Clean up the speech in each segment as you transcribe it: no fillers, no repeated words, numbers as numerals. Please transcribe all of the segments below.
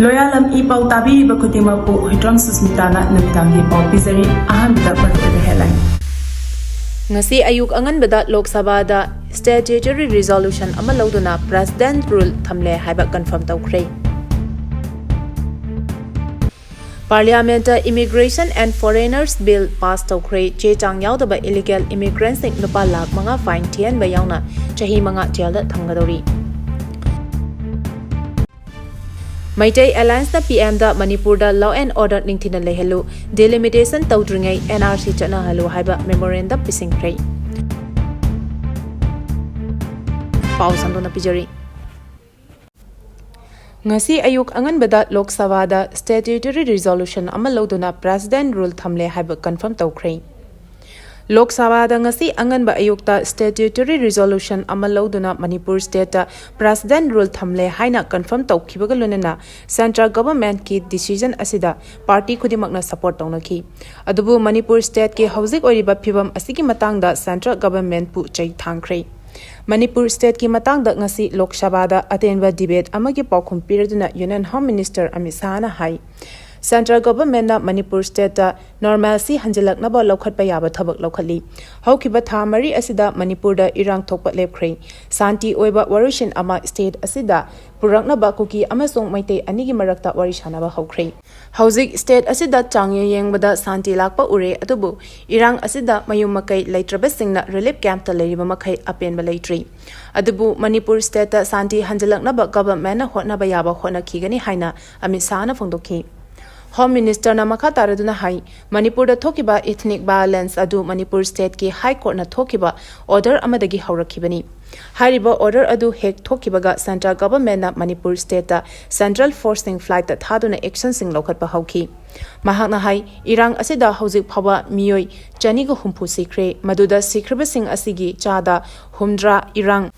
Loyalam E-PAO tabi bakutima po Hidrong Susmitana namitangi PAO Pizari ahan bidak maru'ede headline. Ngasi ayuk angan bada Lok Sabha da Statutory Resolution ama Louduna President Rule thamle haiba confirm Toukhre. Parliament Immigration and Foreigners Bill pass Toukhre che chang yaudaba illegal immigrants sing lupa lakh mga fine thian ba yauna chahi mga jail da thamgadori. Maitai Alliance PM da Manipur da Law and Order ningthina lehelu delimitation tawdringai NRC chana halu haiba memorandum pisingkhre. Pau sandona pijari. Ngasi ayuk angan bada Lok Sabha da Statutory Resolution ama Louduna President Rule thamle haiba confirm Toukhre. Lok Sabha da ngasi angan ba ayuk ta Statutory Resolution ama Louduna Manipur State President Rule thamle haina confirm tawkhibaga lunena Central Government ki decision asida party khudimakna support tawnaki adubu Manipur State ki hauzik oiriba phibam asigi matangda Central Government pu chai thangkhre. Manipur State ki matangda ngasi Lok Sabha da atenba debate amagi paukhum piraduna Union Home Minister Amit Shah na hai Central Government na Manipur State da normalcy hanjilaknaba lokhatpa yaba thabak lokhali haukiba tha mari asida Manipur da irang thokpa lepkhre santi oiba warishin ama state asida puraknaba kuki amasong maitei anigi marakta warishanaba haukhre hauzik state asida changye yengbada santi lakpa ure adubu irang asida mayum makai leitrabasingna relief camp ta leiriba makai apenba leitri adubu Manipur State da santi hanjilaknaba government na hotnaba yaba hotna khigani haina Amit Shah na phongdokhi Home Minister na makha taraduna hai Manipur da thokiba ethnic violence adu Manipur State ki High Court na thokiba order amadagi haurakibani hariba order adu hek thokibaga Central Government na Manipur State da Central Forcing Flight ta thaduna action sing lokhatpa hauki mahakna hai irang asida hauzik phawa miyoi chani go humpu sikre maduda sikhriba sing asigi chada humdra irang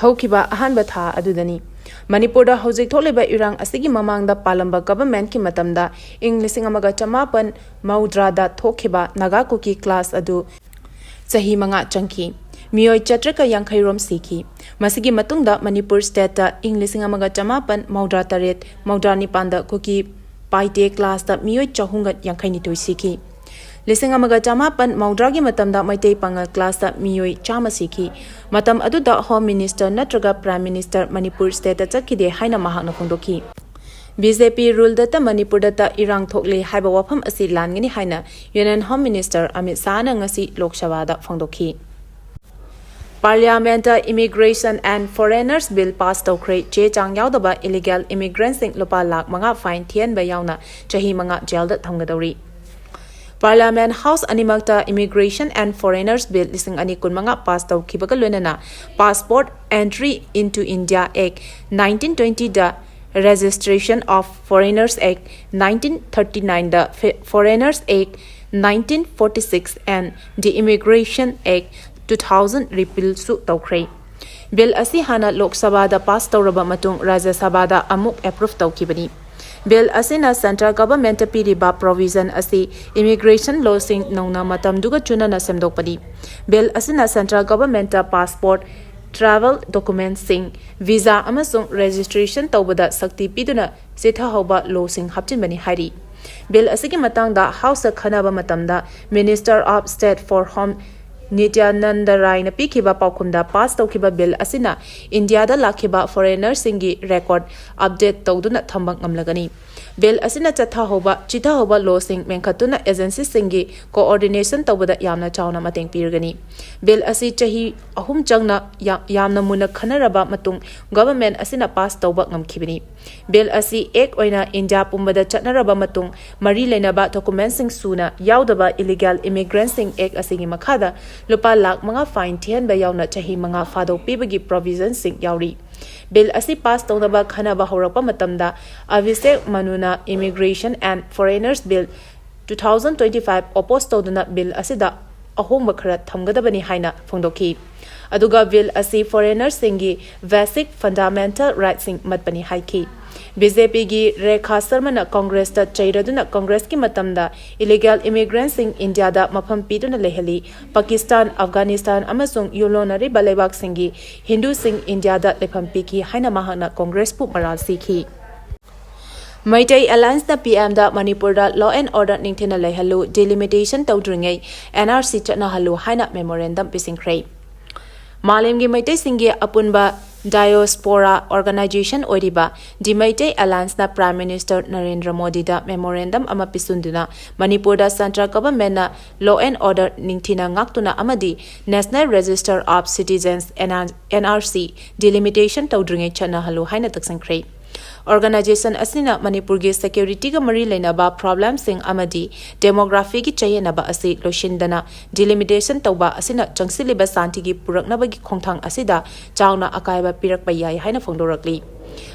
haukiba ahanba tha adudani Manipur da hauzik tholeba irang asigi mamang da palamba government ki matamda English amaga chamapan maudra da thokhiba naga kuki class adu chahi manga changki miyoi chatraka yankhairom sikhi masigi matungda Manipur State da English amaga chamapan maudra taret maudra nipanda kuki paite class da miyoi chahungat yankhaini toi sikhi Lising amaga chamapan maudragi matamda maitei pangal class da miyoi chama sikhi matam aduda Home Minister natraga Prime Minister Manipur State da chakhide haina mahakna phongdokhi BJP rule data Manipur data irang thokle haiba wafam asi langani haina Union Home Minister Amit Shah na ngasi Lok Sabha da phongdokhi Parliament Immigration and Foreigners Bill pass Toukhre che chang yaudaba illegal immigrants sing lupa lakh manga fine thian ba yauna chahi manga jail da thamgadori Parliament House Animakta Immigration and Foreigners Bill lising ani kun manga pass tawkhibaga loinana Passport Entry into India Act 1920 da Registration of Foreigners Act 1939 da Foreigners Act 1946 and the Immigration Act 2000 repeal su Toukhre Bill asi hana Lok Sabha da pass tawraba matung Rajya Sabha da amuk approve tawkhibani Bill asina Central Government piriba provision asi immigration law sing nongna matam duga chuna na semdokpadi Bill asina Central Government passport travel documents sing visa amasung registration tawbada sakti piduna setha hoba law sing hapchinbani hari Bill asigi matangda House khanaba matamda Minister of State for Home Nityananda Rai na pikhiba paukhumda pass tawkhiba bill asina India da lakhiba foreigners singi record update tawduna thambang ngamlagani bill asina chatha hoba law sing menkhatuna agency singi coordination tawbada yamna chawna mateng pirgani bill asi chahi ahum changna yamna muna khanaraba matung government asina pass tawba ngamkhibani bill asi ek oina India pumbada chatnaraba matung mari leinaba documents sing suna yaudaba illegal immigrants sing ek asigi makhada lupa lakh mga fine thian ba yauna chahi mga fado pibagi provisions sing yauri bill asi pass tawnaba khanaba horakpa matamda Abhishek Manuna Immigration and Foreigners Bill 2025 oppose tawduna bill asida ahomba khara thamgadabani haina phongdokhi aduga bill asi foreigners singi basic fundamental rights sing matpani haiki BJP gi Rekha Sharma na Congress ta chairaduna Congress ki matamda illegal immigrants in India da mafam piduna lehali Pakistan Afghanistan amasung yolonari balebak singi Hindu sing India da lefam piki haina mahana Congress pu maral sikhi Maitai Alliance na PM da Manipur da Law and Order ningthina leihalu delimitation tawdringai NRC chatna halu haina memorandum pisingkhrei. Malemgi Maitai singi apunba Diaspora Organization Oriba di Maitai Alliance na Prime Minister Narendra Modi da memorandum ama pisunduna Manipur da Central Government na Law and Order ningthina ngaktuna amadi National Register of Citizens NRC delimitation tawdringai chatna halu haina taksangkhrei. Organization asina Manipur gi security ga mari leinaba problem sing amadi demography gi chayenaba asi loshindana delimitation tawba asina changsiliba santi gi puraknaba gi khongthang asida chawna akaiba pirakpa yai haina phongdorakli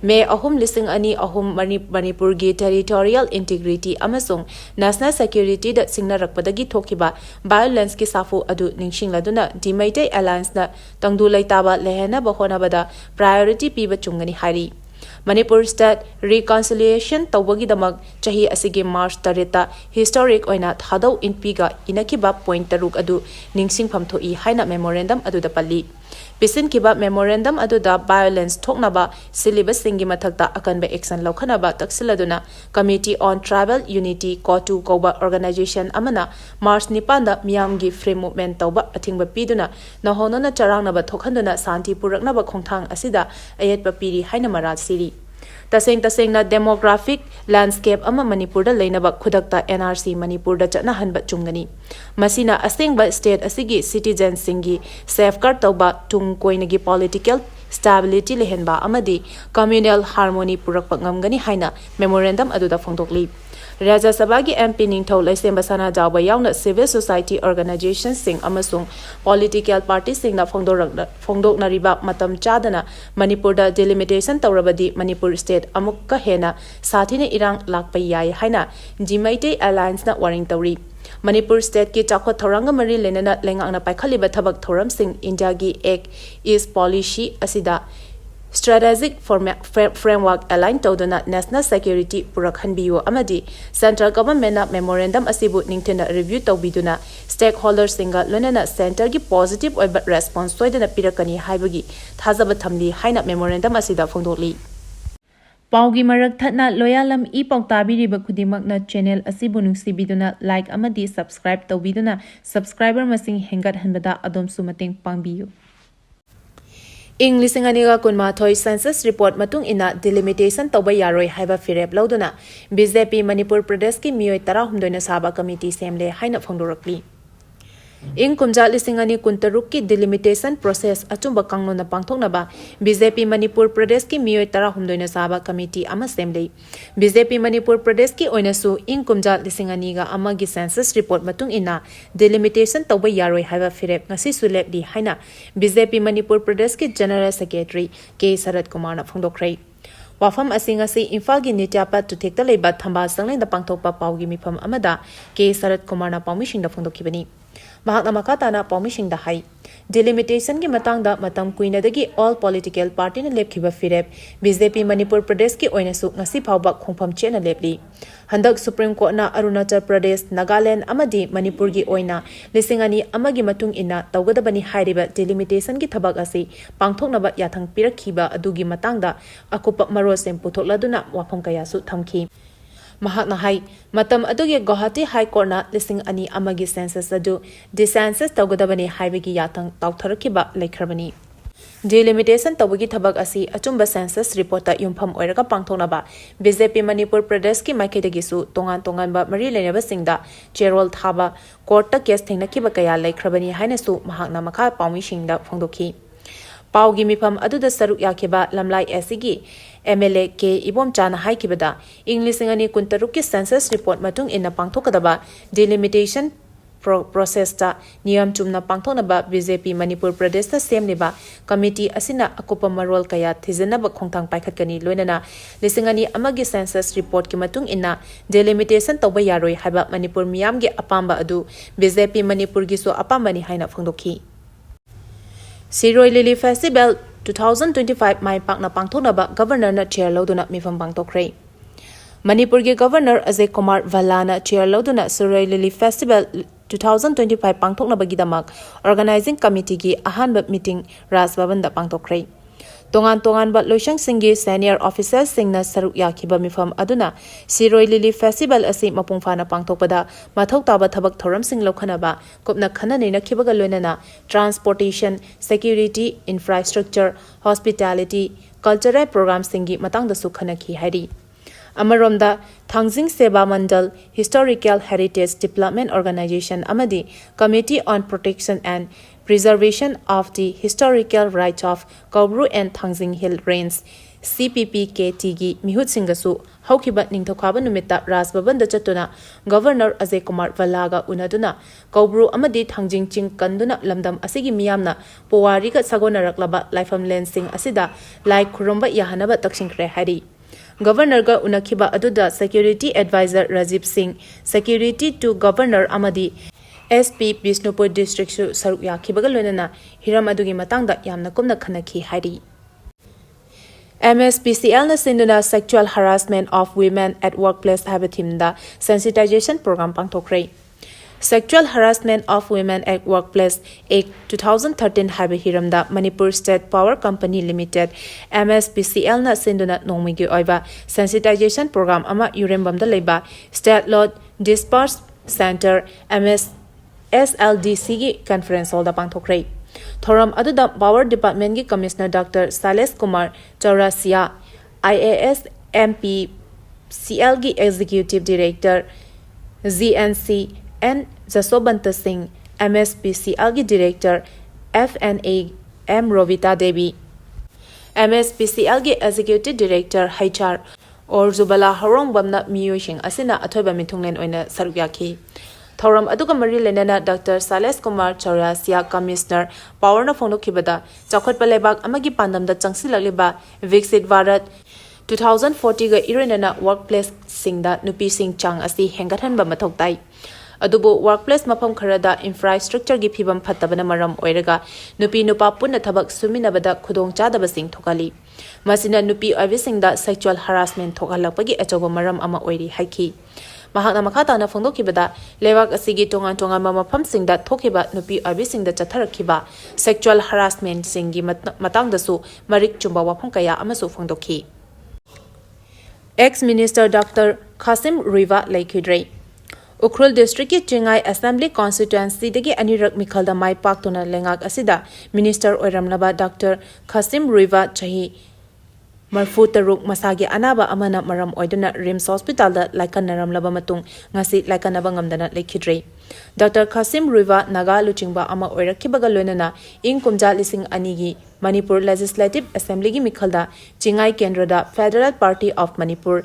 May ahum listing ani ahum Manipur gi territorial integrity amasung national security da singna rakpadagi thokiba violence ki safu adu ningsingladuna Dimaitai Alliance na tangdu laitaba lehena bahona bada priority piba chungani hari Manipur State Reconciliation Tawagi Damag Chahi Asigi March Tarita Historic Oina Thadau Inpiga Inakiba Point Taruk Adu Ningsing Pamthoi Haina Memorandum Adu da Pali. Pisin Kiba Memorandum Adu da Violence Toknaba Syllabus Singi Mathakta Akanba Action Laukanaba Taksiladuna Committee on Tribal Unity Kotu Koba Organization Amana March Nipanda Miyamgi Free Movement Tauba Atingba Piduna Nahonona Charangnaba Thokhanduna Santi Puraknaba Khongthang Asida Ayatba Piri Haina Marat Siri Taseng na demographic landscape ama Manipur da leinaba khudakta NRC Manipur da chana hanba chungani masina asengba state asigi citizens singi safeguard tawba tung koinagi political stability lehenba amadi communal harmony purakpa ngamgani haina memorandum aduda phongdokli Raja Sabha gi MP Ningthau Laisemba Sana Jawba yauna civil society organizations sing amasung political parties sing na phongdoknariba matam chadana Manipur da delimitation tawrabadi Manipur state amukka hena sathine irang lakpa yai haina Dimaitai Alliance na waring tawri Manipur state ki chakwa thoranga mari lenana lengangna paikhaliba thabak thoram sing India gi Act is policy asida Strategic Framework aligned to the National Security Purakhanbiyo Amadi Central Government na Memorandum Asibu Ningtina review to biduna stakeholders singa Lunana Center gi positive or response to the Pirakani Haibagi Thazaba Tamli Haina Memorandum Asida Fondoli Paugi Marak Thatna Loyalam E-PAO Tabiriba Kudimakna channel Asibu Nungsi Biduna like Amadi subscribe to biduna subscriber masing hengat hanbada adom sumating pangbiyo Ing Lisinganiga Kunmathoi Census Report Matung Ina delimitation Tauba Yaroi Haiba Firep Louduna BJP Manipur Pradesh ki Miyoi Tarahumdoina Sabha Committee Semle Haina Phongdorakli Ing Kumja Lisingani Kuntaruk ki delimitation process achumba kangno na pangthoknaba BJP Manipur Pradesh ki Miyoi Tarahumdoina Sabha Committee ama semle BJP Manipur Pradesh ki oinasu Ing Kumja Lisinganiga amagi census report matung ina delimitation tauba yaroi haiba firep ngasi sulep di haina BJP Manipur Pradesh ki General Secretary K Sarat Kumar na phongdokhrei Wafam asingasi Imphal gi Nityapa Tuthekta leiba thamba sangleng da pangthokpa paugi mifam amada K Sarat Kumar na pawmishing da phongdokhibani Mahakna makatana pawmishing da hai delimitation ki matangda matam kuina dagi all political party na lepkhiba firep BJP Manipur Pradesh ki oinasu ngasi phawba khongpham chena lepli handak Supreme Court na Arunachal Pradesh Nagaland amadi Manipur gi oina lisingani amagi matung ina tawgadabani hairiba delimitation ki thabak asi pangthoknaba yathang pirakhiba adugi matangda akupa marosem puthokladuna wafam kayasu thamki Mahakna hai matam adugi Guwahati High Court na lising ani amagi census adu census tawgadabani haibagi yathang tawtharakiba lekhrabani delimitation tawagi thabak asi achumba census report ta yumpham oiraga pangthoknaba BJP Manipur Pradesh ki maikhaidagi su tongan ba mari lenaba singda cherol thaba court ta case thengnakiba kaya lekhrabani haina su mahakna makha pawmi singda phongdokhi Paugi mifam aduda saruk yakiba lamlai asigi MLA K Ibom Chana haikibada English ngani kuntaruk ki census report matung ina pangthokadaba delimitation process ta niyam chumna pangthoknaba BJP Manipur Pradesh ta semliba committee asina akupa marol kaya thijanaba khongthang paikhatkani loinana lisingani amagi census report ki matung ina delimitation tawba yaroi haiba Manipur miyam ge apamba adu BJP Manipur gi so apambani haina phongdokhi Siroi Lily Festival 2025 Mai Pakna Pangthoknaba Governor na Chair Louduna Mifam Pangthokhrei Manipur gi Governor Ajay Kumar Valana Chair Louduna Siroi Lily Festival 2025 Pangthoknaba gidamak Organizing Committee gi ahanba meeting Raj Bhavan da Pangthokhrei Tongan Tonganba Loisangsingi Senior Officers Singna Saruk Yakiba Mifam Aduna, Siroi Lili Festival Asi Mapungfana Pangtopada, Matok Taba Tabak Thoram Sing Lokanaba, Kopna Kananina Kibaga Lunana, Transportation, Security, Infrastructure, Hospitality, Cultural Program Singi Matang the Sukhanaki Hari. Amaromda, Thangzing Seba Mandal, Historical Heritage Development Organization Amadi, Committee on Protection and Preservation of the Historical Rights of Kaubru and Thangzing Hill Range, CPPKTG, Mihut Singasu, Haukibat Ningtokaba Numita, Rasbabanda Chatuna, Governor Ajay Kumar Valaga Unaduna, Kaubru Amadi Thangzing Ching Kanduna Lamdam Asigi Miyamna, Powarika Sagona Raklaba, Lifam Lensing Asida, like Kurumba Yahanaba Takshinkre Hari. Governor ga unakiba aduda Security Advisor Rajiv Singh, Security to Governor Amadi, SP Bisnupur District Saruk Yakibaga Lunana, Hiram Adugi Matangda Yamna Kumna Kanaki Hari. MSPCL na sinduna Sexual Harassment of Women at Workplace Habitimda Sensitization Program pang Toukhre. Sexual Harassment of Women at Workplace Act 2013 Habi Hiramda Manipur State Power Company Limited MSPCL na sinduna nongmigi oiba Sensitization Program ama Yurembamda leba State Law Disperse Center SLDC gi conference hall da pang Toukhre. Thoram aduda Power Department gi Commissioner Dr. Sales Kumar Chaurasia, IAS MP CL gi Executive Director ZNC and Jasobanta Singh, MSPCL gi Director FNA M Rovita Devi, MSPCL gi Executive Director HR or Zubala Harong Bamna Miyushing Asina Atoba Mitunglen oina Sarugyaki. Thoram aduga mari lenana Dr. Sales Kumar Chaurasia Commissioner Power na Phonokibada Chakhot Palebak amagi pandamda changsilagliba Viksit Bharat 2040 ga irenana workplace singda nupi sing chang asi hengathan ba mathok tai. Adubu workplace mapam kharada infrastructure gi phibam phattabana maram oiraga nupi nupa punna thabak suminabada khudong chadaba sing thokali. Masina nupi oibisingda sexual harassment thokalakpagi achoba maram ama oiri haiki. Mahakna makhatana phongdokibada lewak asigi tongan tongan mapam singda thokiba nupi oibisingda chatharakiba sexual harassment singi matangdasu marik chumba wafam kaya amasu phongdokhi. Ex-Minister Dr. Qasim Riva Laikidre Ukhrul District ki Chingai Assembly Constituency degi Anirak Mikhalda Mai Paktuna Lengak Asida Minister Oiramnaba Dr. Qasim Riva Chahi Marfu Taruk Masagi Anaba Amana Maram Oiduna Rims Hospital da Laikanaram Laba Matung Ngasi Laikanaba Ngamdana Laikidre Dr. Qasim Riva Naga Luchingba Ama Oirakibaga Lunana In Kumja Lising Anigi Manipur Legislative Assembly gi Mikhalda Chingai Kendrada Federal Party of Manipur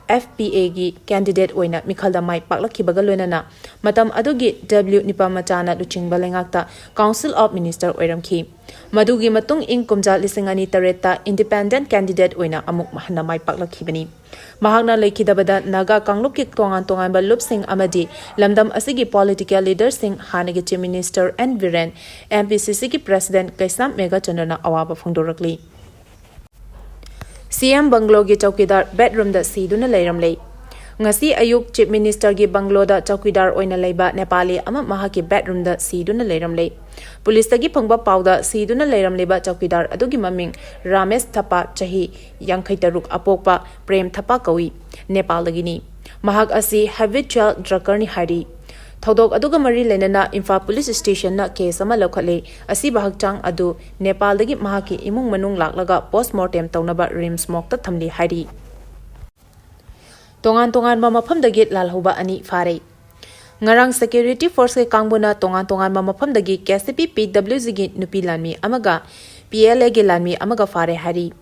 FPA gi candidate oina Mikhalda Mai Paklakibaga Lunana Matam adugi W Nipamachana Luchingba Lengakta Council of Minister Oiramki Madugi Matung In Kumja Lisingani Tareta Independent candidate oina Amuk Mahana Mai Paklakibani Mahagna Laikidabada Naga Kanglupki Tongan Tongan Balup Singh Amadi Lamdam Asigi Political Leader Singh Hanagi Chief Minister and Viren MPCC ki President Kaisam Mega Chandana Awaba Phongdorakli CM Banglo gi Chowkidar bedroom da siduna leiramlei Ngasi ayuk Chief Minister gi Banglo da Chowkidar oina leiba Nepali ama mahaki bedroom da siduna leiramlei Police tagi phangba pawda siduna leiramleba Chowkidar adugi maming Ramesh Thapa chahi Yangkhai Taruk apokpa Prem Thapa kawi Nepal dagini mahak asi habitual drucker ni hari Thodok aduga mari lenana Imphal Police Station na case ama lokhale asi bahakchang adu Nepal dagi mahaki imung manung laklaga postmortem tawnaba rims mokta thamli hari Tongan tongan mamafam dagi lalhoba ani fare Ngarang security force ke kangbuna tongan tongan mamafam dagi KCP PWG gi nupi lanmi amaga PLA gi lanmi amaga fare hari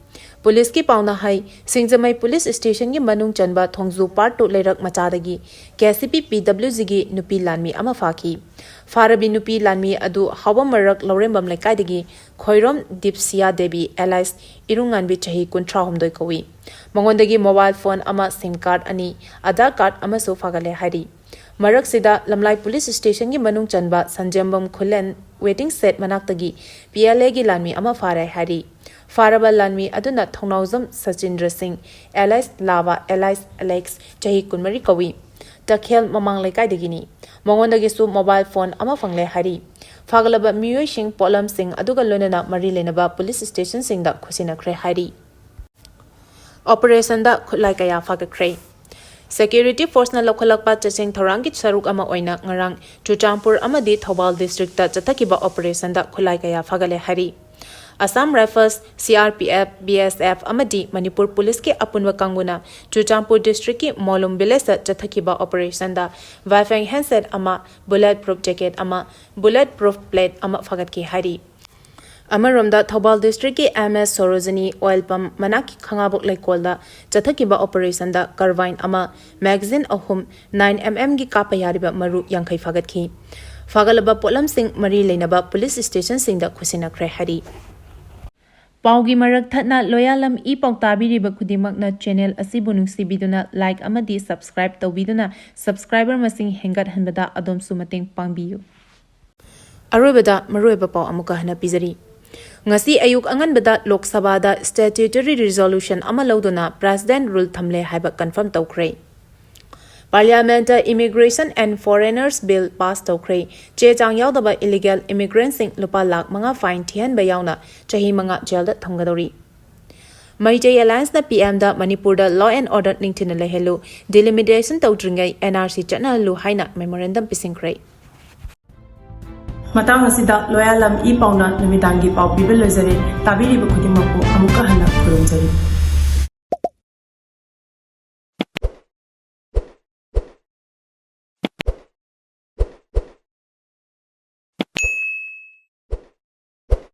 Police ki pauna hai Singjamai Police Station gi manung chanba Thongzu Part 2 leirak machadagi KCP PWG gi nupi lanmi ama faki Farabi nupi lanmi adu hawa marak lorembam lekaidagi Khoirom Dipsia Devi Alice Irunganbi chahi kuntra homdoi kawi Mangondagi mobile phone ama SIM card ani Aadhaar card ama so fagale hari Marak sida Lamlai Police Station gi manung chanba Sanjambam Khulen waiting set manaktagi PLA gi lanmi ama fare hari Faraba lanmi aduna Thongnauzam Sachindra Singh Alice Lava Alice Alex chahi kunmari kawi Takhel mamang lekai degini Mangondagi su mobile phone ama fangle hari fagalaba miyoi sing polam sing aduga lonana mari lenaba police station sing da khusinakre hairi operation da khulai kaya fagakre security force na lokhalakpa chasing thorangi saruk ama oina ngarang Chuchampur amadi Thobal district ta chathakiba operation da khulai kaya fagale hari Assam Rifles, CRPF, BSF amadi Manipur police ke apunwa kanguna Chuchampur district ki Molum village ta chathakiba operation da Wi-Fi handset ama bulletproof jacket ama bulletproof plate ama fagat ki hari Amaromda Thobal district ki MS Sorojini oil pump manaki khangabok laikolda chathakiba operation da Carvine ama magazine ahum 9mm gi kapayariba maru yankhai fagat ki fagalaba polam sing mari leinaba police station sing da khusinakre hari Paugi marak thatna Loyalam E-PAO tabiriba khudimakna channel asibu nungsibiduna like amadi subscribe tawbiduna subscriber masing hengat hanbada adom sumateng pangbiyu Arubada marueba pau amuka hana pizari Ngasi ayuk angan bada Lok Sabha da Statutory Resolution ama Louduna President Rule thamle haiba confirm Toukhre Parliament Immigration and Foreigners Bill pass Toukhre che chang yaudaba illegal immigrants sing lupa lakh manga fine thian ba yauna chahi manga jail da thamgadori Marijay Alliance na PM da Manipur da law and order ningthina lehelu delimitation tawdringai NRC chana lu haina memorandum pisingkre Matang asida Loyalam E-PAO na namitangi pau pibel lozare tabiri ba khudimako amuka hana khurumjari